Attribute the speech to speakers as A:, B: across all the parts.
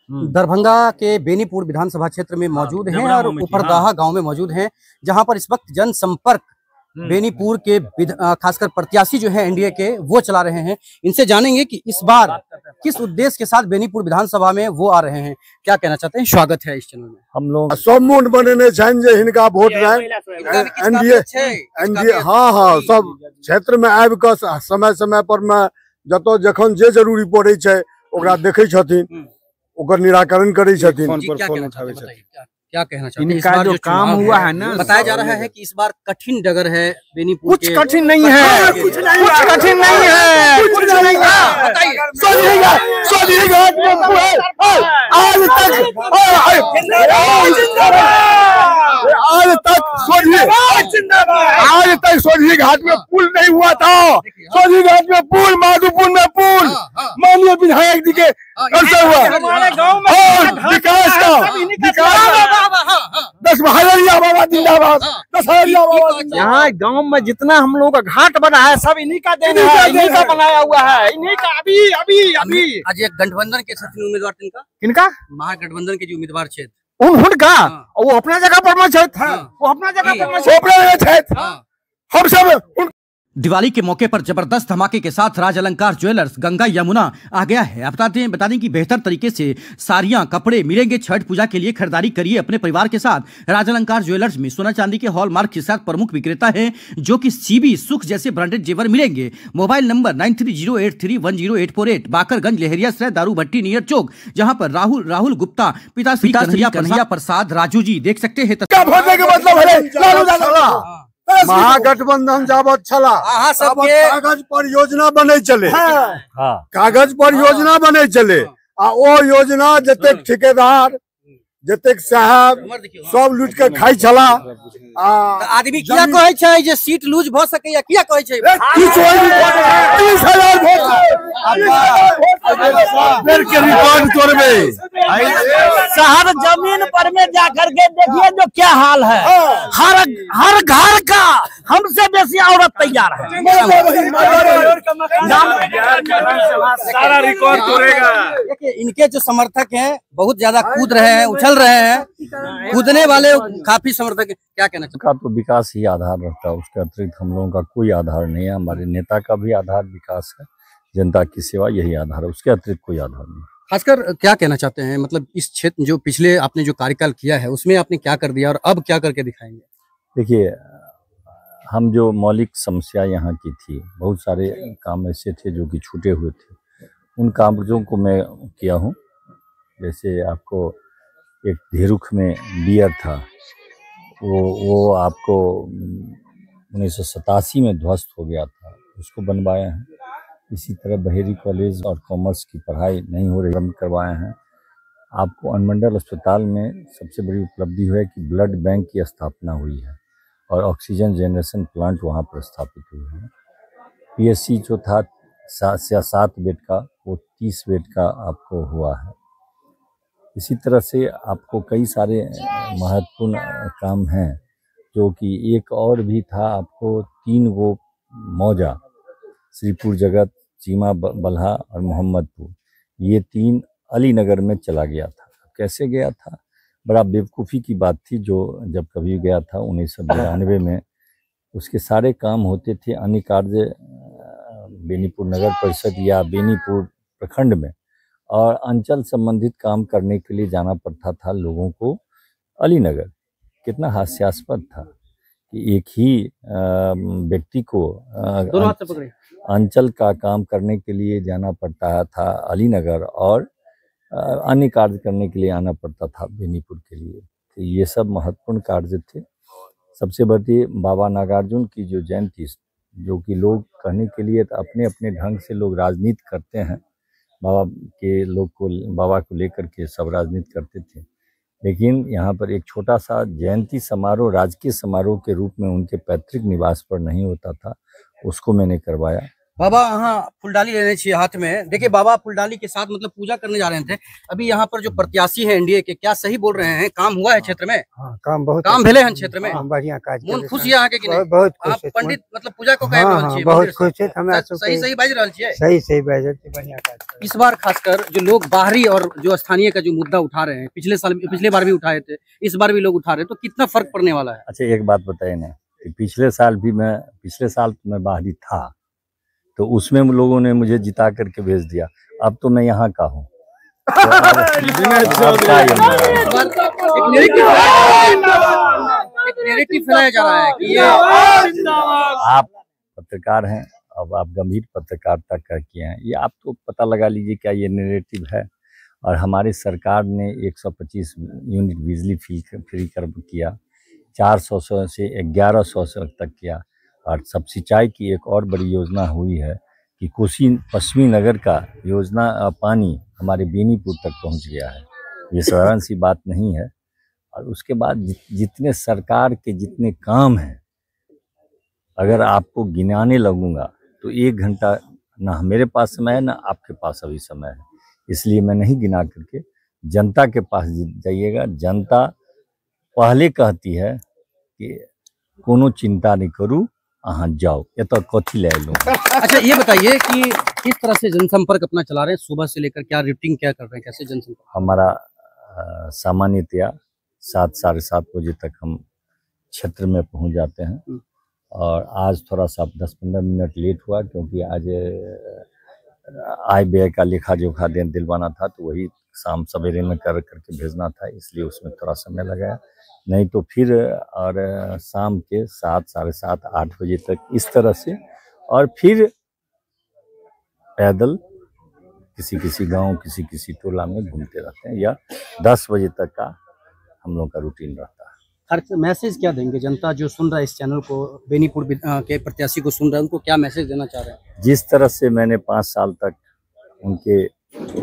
A: दरभंगा के बेनीपुर विधानसभा क्षेत्र में मौजूद हैं और उपरदाहा गांव में मौजूद हैं, जहां पर इस वक्त जनसंपर्क बेनीपुर के खासकर प्रत्याशी जो है एनडीए के वो चला रहे हैं। इनसे जानेंगे कि इस बार किस उद्देश्य के साथ बेनीपुर विधानसभा में वो आ रहे हैं, क्या कहना चाहते हैं। स्वागत है इस चैनल में। हम लोग
B: सब मूड बने हिनका वोट एनडीए हाँ सब क्षेत्र में आबि के समय समय पर में जतो जखन जे जरूरी पड़े छै ओकरा देखे छथिन, ओकर निराकरण करे छथिन।
A: क्या कहना चाहते हैं? इस बार जो काम हुआ है ना, बताया जा रहा है कि इस बार कठिन डगर है बेनीपुर।
B: कुछ कठिन नहीं है, कुछ कठिन नहीं है, कुछ नहीं है। आज तक सोझी घाट में पुल नहीं हुआ था। सोझी घाट में पुल, माधोपुर में पुल, माननीय विधायक जी के हुआ विकास का बाबा जिंदाबाद।
C: यहाँ गांव में जितना हम लोग का घाट बना है सब इन्हीं का देन है, इन्हीं का बनाया हुआ है, इन्हीं का। अभी अभी अभी
A: आज एक गठबंधन के उम्मीदवार
C: किनका
A: महागठबंधन के जो उम्मीदवार छे
C: उनका वो अपना जगह पर में छे, वो अपना जगह पर में हम सब।
A: दिवाली के मौके पर जबरदस्त धमाके के साथ राज अलंकार ज्वेलर्स गंगा यमुना आ गया है। बता दें कि बेहतर तरीके से साड़ियां कपड़े मिलेंगे। छठ पूजा के लिए खरीदारी करिए अपने परिवार के साथ। राज अलंकार ज्वेलर्स में सोना चांदी के हॉलमार्क के साथ प्रमुख विक्रेता है, जो कि सीबी सुख जैसे ब्रांडेड जेवर मिलेंगे। मोबाइल नंबर 9308310848, बाकरगंज लहरियासराय दारू भट्टी नियर चौक, जहां पर राहुल गुप्ता पिता कन्हैया प्रसाद राजू जी देख सकते हैं।
B: महागठबंधन जाबत छला कागज पर योजना बने चले, कागज पर योजना बने चले आ ओ योजना जतेक ठेकेदार जतेक साहब सब लूट के खाई छला।
A: आदमी क्या कहे छै जे सीट लूज भ सके या क्या कहे छै?
B: 30,000 वोट के रिकॉर्ड तोड़बे।
C: शहर जमीन पर में जाकर के देखिए जो क्या हाल है। हर घर का हमसे बेसी औरत तैयार है।
B: सारा रिकॉर्ड तोड़ेगा।
A: देखिए इनके जो समर्थक हैं बहुत ज्यादा कूद रहे हैं, उछल रहे हैं, कूदने वाले काफी समर्थक। क्या कहना
D: का तो विकास ही आधार रहता है, उसके अतिरिक्त हम लोगों का कोई आधार नहीं है। हमारे नेता का भी आधार विकास है, जनता की सेवा यही आधार है, उसके अतिरिक्त कोई आधार नहीं।
A: खासकर क्या कहना चाहते हैं, मतलब इस क्षेत्र जो पिछले आपने जो कार्यकाल किया है उसमें आपने क्या कर दिया और अब क्या करके दिखाएंगे?
D: देखिए हम जो मौलिक समस्या यहाँ की थी, बहुत सारे काम ऐसे थे जो कि छूटे हुए थे, उन कामों को मैं किया हूँ। जैसे आपको एक धेरुख में बियर था, वो आपको 1987 में ध्वस्त हो गया था, उसको बनवाए हैं। इसी तरह बहेरी कॉलेज और कॉमर्स की पढ़ाई नहीं हो रही, बंद करवाए हैं। आपको अनुमंडल अस्पताल में सबसे बड़ी उपलब्धि है कि ब्लड बैंक की स्थापना हुई है और ऑक्सीजन जनरेशन प्लांट वहाँ पर स्थापित हुए हैं। पीएससी जो था 7 बेड का, वो 30 बेड का आपको हुआ है। इसी तरह से आपको कई सारे महत्वपूर्ण काम हैं, जो कि एक और भी था। आपको 3 गो मौजा, श्रीपुर जगत, चीमा बल्हा और मोहम्मदपुर, ये 3 अलीनगर में चला गया था। कैसे गया था? बड़ा बेवकूफ़ी की बात थी। जो जब कभी गया था 1992 में, उसके सारे काम होते थे अन्य कार्य बेनीपुर नगर परिषद या बेनीपुर प्रखंड में, और अंचल संबंधित काम करने के लिए जाना पड़ता था लोगों को अलीनगर। कितना हास्यास्पद था कि एक ही व्यक्ति को अंचल का काम करने के लिए जाना पड़ता था अलीनगर और अन्य कार्य करने के लिए आना पड़ता था बेनीपुर के लिए। तो ये सब महत्वपूर्ण कार्य थे। सबसे बड़ी बाबा नागार्जुन की जो जयंती, जो कि लोग कहने के लिए अपने अपने ढंग से लोग राजनीति करते हैं, बाबा को लेकर के सब राजनीति करते थे, लेकिन यहाँ पर एक छोटा सा जयंती समारोह राजकीय समारोह के रूप में उनके पैतृक निवास पर नहीं होता था, उसको मैंने करवाया।
A: बाबा हाँ फुलडाली लेने चाहिए हाथ में। देखिए बाबा फुलडाली के साथ मतलब पूजा करने जा रहे थे। अभी यहाँ पर जो प्रत्याशी है एनडीए के, क्या सही बोल रहे हैं? काम हुआ है क्षेत्र में?
E: हाँ, काम
A: भेले हैं क्षेत्र में?
E: बढ़िया काज
A: मन खुश यहाँ के कि नहीं?
E: बहुत खुश
A: आप पंडित मतलब पूजा को कहे
E: बहुत खुश है। हमें
A: सही बाज रहा है,
E: सही बाज बढ़िया काज।
A: इस बार खासकर जो लोग बाहरी और जो स्थानीय का जो मुद्दा उठा रहे हैं, पिछले बार भी उठाए थे, इस बार भी लोग उठा रहे हैं, तो कितना फर्क पड़ने वाला है?
D: अच्छा एक बात बताइए ना, पिछले साल मैं बाहरी था तो उसमें लोगों ने मुझे जिता करके भेज दिया। अब तो मैं यहाँ का हूँ।
A: एक नैरेटिव फैलाया जा रहा है कि ये
D: आप पत्रकार हैं, अब आप गंभीर पत्रकारिता किए हैं, ये आप तो पता लगा लीजिए क्या ये नैरेटिव है। और हमारी सरकार ने 125 यूनिट बिजली फ्री कर किया, 400 से 1100 तक किया। और सब सिंचाई की एक और बड़ी योजना हुई है कि कोसी पश्चिमी नगर का योजना पानी हमारे बेनीपुर तक पहुंच गया है। ये साधारण सी बात नहीं है। और उसके बाद जितने सरकार के जितने काम हैं, अगर आपको गिनाने लगूंगा तो 1 घंटा ना मेरे पास समय है ना आपके पास अभी समय है। इसलिए मैं नहीं गिना करके जनता के पास जाइएगा। जनता पहले कहती है कि कोनो चिंता नहीं करूँ, हाँ जाओ ये तो कथी ले लूँ।
A: अच्छा ये बताइए कि किस तरह से जनसंपर्क अपना चला रहे हैं, सुबह से लेकर क्या रूटीन क्या कर रहे हैं, कैसे जनसंपर्क?
D: हमारा सामान्यतया 7 साढ़े 7 बजे तक हम क्षेत्र में पहुंच जाते हैं। और आज थोड़ा सा 10-15 मिनट लेट हुआ क्योंकि आज आय व्यय का लेखा जोखा दिलवाना था, तो वही शाम सवेरे में करके भेजना था, इसलिए उसमें थोड़ा समय लगा। नहीं तो फिर और शाम के 7 साढ़े 7 8 बजे तक इस तरह से, और फिर पैदल किसी गांव किसी टोला में घूमते रहते हैं, या 10 बजे तक का हम लोग का रूटीन रहता है।
A: हर मैसेज क्या देंगे? जनता जो सुन रहा है इस चैनल को, बेनीपुर के प्रत्याशी को सुन रहा है, उनको क्या मैसेज देना चाह रहे हैं?
D: जिस तरह से मैंने 5 साल तक उनके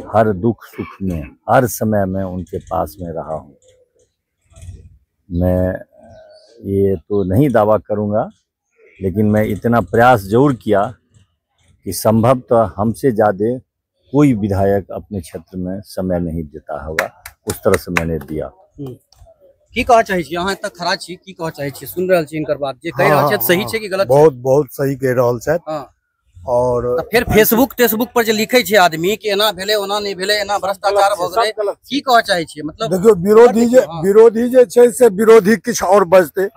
D: हर दुख सुख में हर समय में उनके पास में रहा हूँ, मैं ये तो नहीं दावा करूँगा, लेकिन मैं इतना प्रयास जरूर किया कि संभवतः हमसे ज़्यादा कोई विधायक अपने क्षेत्र में समय नहीं देता होगा, उस तरह से मैंने दिया।
A: की कहा चाहिए यहाँ तक खरा छी, की कहा चाहिए? सुन रहा छी इनकर बात, जे कह रहा है सही है कि गलत?
B: बहुत सही कह रहा है।
A: हाँ।
B: और
A: फिर फेसबुक पर जो लिखे छे आदमी कि एना भेले ओना नहीं भेले, एना भ्रष्टाचार भ गेलै, की कहा चाहिए? मतलब
B: देखियो विरोधी जे छै से विरोधी किछ और बजते,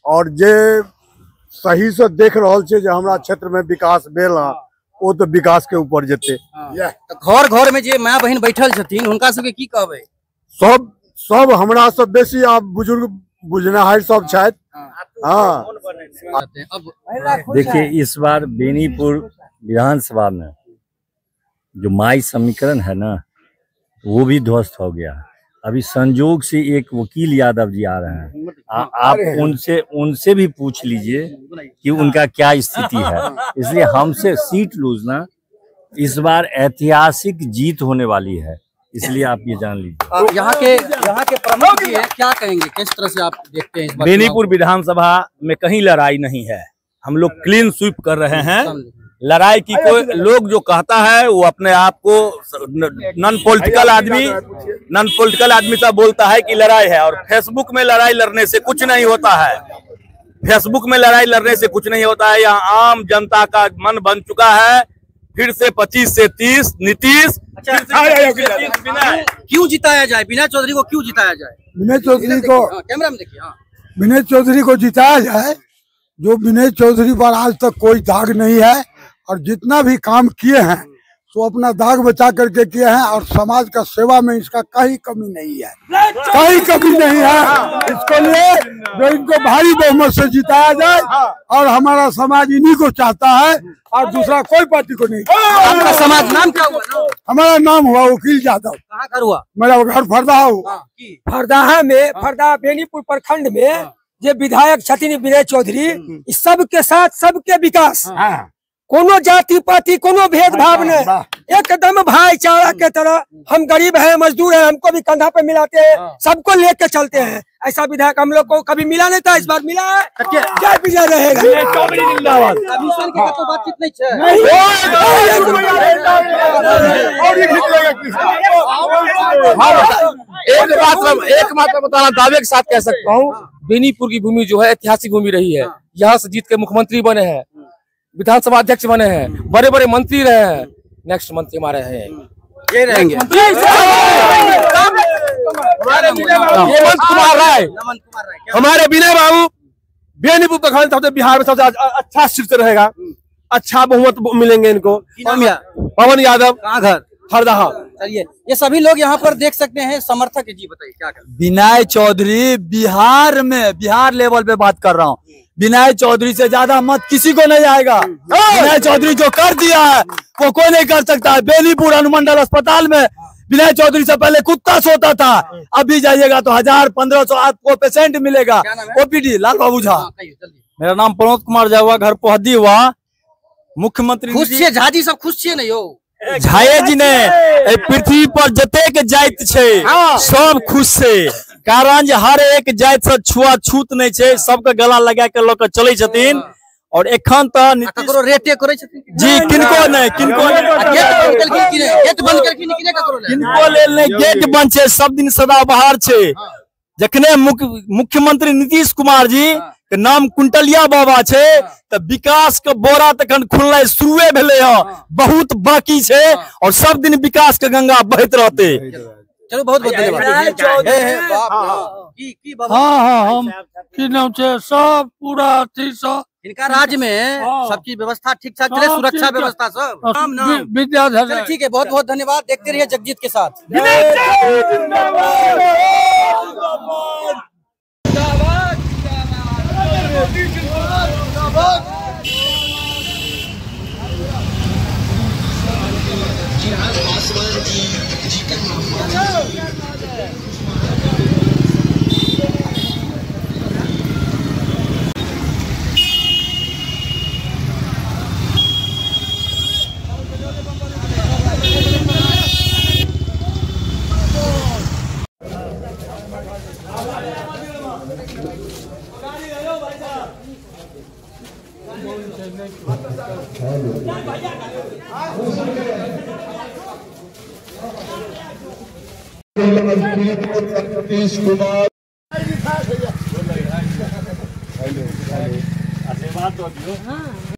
B: और जे सही से देख रहल छै जे हमरा क्षेत्र में विकास भेल है, वो तो विकास के ऊपर जेते।
A: घर में जे माय बहन बैठल छथिन हुनका सबके की कहबै?
B: सब हमरा सब बेसी आप बुजुर्ग बुझनाहार सब छथि। हाँ
D: देखिए इस बार बेनीपुर विधानसभा में जो माई समीकरण है ना, वो भी ध्वस्त हो गया। अभी संजोग से एक वकील यादव जी आ रहे हैं, आप उनसे भी पूछ लीजिए कि उनका क्या स्थिति है। इसलिए हमसे सीट लूजना इस बार ऐतिहासिक जीत होने वाली है, इसलिए आप ये जान लीजिए।
A: यहाँ के प्रमुख जी हैं, क्या कहेंगे, किस तरह से आप देखते हैं?
C: बेनीपुर विधानसभा में कहीं लड़ाई नहीं है, हम लोग क्लीन स्वीप कर रहे हैं। लड़ाई की कोई लोग जो कहता है वो अपने आप को नॉन पॉलिटिकल आदमी सब बोलता है कि लड़ाई है, और फेसबुक में लड़ाई लड़ने से कुछ नहीं होता है। फेसबुक में लड़ाई लड़ने से कुछ नहीं होता है। यहाँ आम जनता का मन बन चुका है, फिर से 25 से 30 नीतीश।
A: क्यों जिताया जाए? विनय चौधरी को क्यों जिताया जाए?
B: विनय चौधरी को
A: कैमरा में देखिए।
B: विनय चौधरी को जिताया जाए, जो विनय चौधरी पर आज तक कोई दाग नहीं है, और जितना भी काम किए हैं तो अपना दाग बचा करके किए हैं, और समाज का सेवा में इसका कहीं कमी नहीं है, कहीं कमी नहीं है। इसके लिए जो इनको भारी बहुमत से जिताया जाए, और हमारा समाज इन्हीं को चाहता है, और दूसरा कोई पार्टी को नहीं।
A: आपका समाज नाम क्या हुआ?
B: हमारा नाम हुआ वकील यादव।
A: कहाँ घर हुआ?
B: मेरा घर फरदाहा हुआ।
F: फरदाहा में, फरदाहा बेनीपुर प्रखंड में जे विधायक छथिन विनय चौधरी, सबके साथ सबके विकास, कोनो जाति पाति कोनो भेदभाव नहीं, एकदम भाईचारा के तरह। हम गरीब हैं, मजदूर हैं, हमको भी कंधा पे मिलाते हैं, सबको लेके चलते हैं। ऐसा विधायक हम लोग को कभी मिला नहीं था, इस बार मिला है। जय विजय रहेगा।
A: कमीशन के तो बातचीत नहीं है।
G: एक मात्र बताना दावे के साथ कह सकता हूँ, बेनीपुर की भूमि जो है ऐतिहासिक भूमि रही है। यहाँ से जीत के मुख्यमंत्री बने हैं, विधानसभा अध्यक्ष बने हैं, बड़े बड़े मंत्री रहे हैं। नेक्स्ट मंत्री हमारे हैं,
A: ये रहेंगे
G: हेमंत कुमार राय। हमारे विनय बाबू बेनीपुर प्रखंड सबसे बिहार में सबसे अच्छा सीट से रहेगा, अच्छा बहुमत मिलेंगे इनको। पवन यादव,
A: कहाँ घर?
G: हरदहा।
A: चलिए, ये सभी लोग यहाँ पर देख सकते हैं समर्थक। जी बताइए क्या कर?
H: विनय चौधरी बिहार में, बिहार लेवल पे बात कर रहा हूँ, विनय चौधरी से ज्यादा मत किसी को नहीं आएगा। विनय चौधरी जो कर दिया है वो कोई नहीं कर सकता है। बेनीपुर अनुमंडल अस्पताल में विनय चौधरी से पहले कुत्ता सोता था, अभी जाइएगा तो 1000-1500 आपको पेशेंट मिलेगा। ओपीडी लाल बाबू झा।
C: मेरा नाम प्रमोद कुमार जावा, घर पोहदी हुआ। मुख्यमंत्री
A: खुश छे झाजी सब खुश छे नहीं हो?
C: झाये जी ने पृथ्वी पर जतेक जाइत छे सब खुश छे, कारण जे हर एक जाइत से छुआछूत नहीं छे, सबके गला लगा के लोग चले छथिन। और एखन तो
A: ककरो रेटे करे छथिन
C: जी, किनको नहीं, किनको
A: गेट बंद करके निकले ककरो ले,
C: किनको लेल नहीं, गेट बंद छे, सब दिन सदाबहार छे। जखने मुख्यमंत्री नीतीश कुमार जी के नाम कुंटलिया बाबा छे तो विकास के बोरा तखन खुलना शुरुए भेले हैं, बहुत बाकी छे और सब दिन विकास के गंगा बहत रहते।
A: चलो बहुत बहुत धन्यवाद।
C: हाँ हम की नाम छे सब पूरा अथी सब
A: इनका राज्य में सबकी व्यवस्था ठीक ठाक चले, सुरक्षा व्यवस्था सब
C: विद्याधर।
A: ठीक है, बहुत बहुत धन्यवाद। देखते रहिए जगजीत के साथ।
B: नीतीश कुमार
C: आशीर्वाद दो दियो।